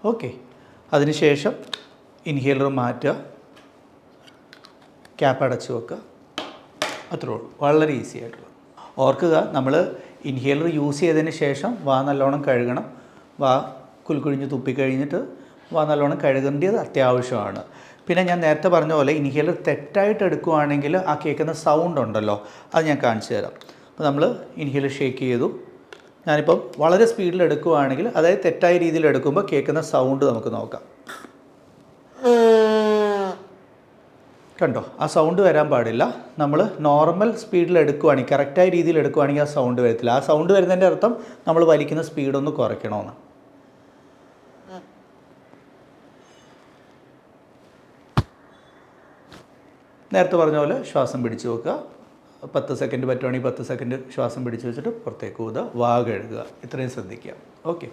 Okay. അതിനുശേഷം inhaler മാറ്റുക, cap അടച്ച് വെക്കുക. അത്രേ ഉള്ളൂ. വളരെ ഈസി ആയിട്ടുള്ളത്. ഓർക്കുക, നമ്മൾ ഇൻഹേലർ യൂസ് ചെയ്തതിന് ശേഷം വാ നല്ലോണം കഴുകണം. വാ കുലുക്കുഴിഞ്ഞ് തുപ്പിക്കഴിഞ്ഞിട്ട് വാ നല്ലോണം കഴുകേണ്ടത് അത്യാവശ്യമാണ്. പിന്നെ ഞാൻ നേരത്തെ പറഞ്ഞ പോലെ ഇൻഹേലർ തെറ്റായിട്ട് എടുക്കുകയാണെങ്കിൽ ആ കേൾക്കുന്ന സൗണ്ട് ഉണ്ടല്ലോ, അത് ഞാൻ കാണിച്ചു തരാം. അപ്പോൾ നമ്മൾ ഇൻഹേലർ ഷേക്ക് ചെയ്തു. ഞാനിപ്പം വളരെ സ്പീഡിൽ എടുക്കുകയാണെങ്കിൽ, അതായത് തെറ്റായ രീതിയിൽ എടുക്കുമ്പോൾ കേൾക്കുന്ന സൗണ്ട് നമുക്ക് നോക്കാം. കണ്ടോ, ആ സൗണ്ട് വരാൻ പാടില്ല. നമ്മൾ നോർമൽ സ്പീഡിൽ എടുക്കുകയാണെങ്കിൽ, കറക്റ്റായ രീതിയിൽ എടുക്കുകയാണെങ്കിൽ ആ സൗണ്ട് വരത്തില്ല. ആ സൗണ്ട് വരുന്നതിൻ്റെ അർത്ഥം നമ്മൾ വലിക്കുന്ന സ്പീഡൊന്ന് കുറയ്ക്കണമെന്ന്. നേരത്തെ പറഞ്ഞ പോലെ ശ്വാസം പിടിച്ച് വെക്കുക. 10 സെക്കൻഡ് പറ്റുവാണെങ്കിൽ 10 സെക്കൻഡ് ശ്വാസം പിടിച്ച് വെച്ചിട്ട് പുറത്തേക്ക് ഊതുക. വാ കഴുകുക. ഇത്രയും ശ്രദ്ധിക്കുക. ഓക്കെ.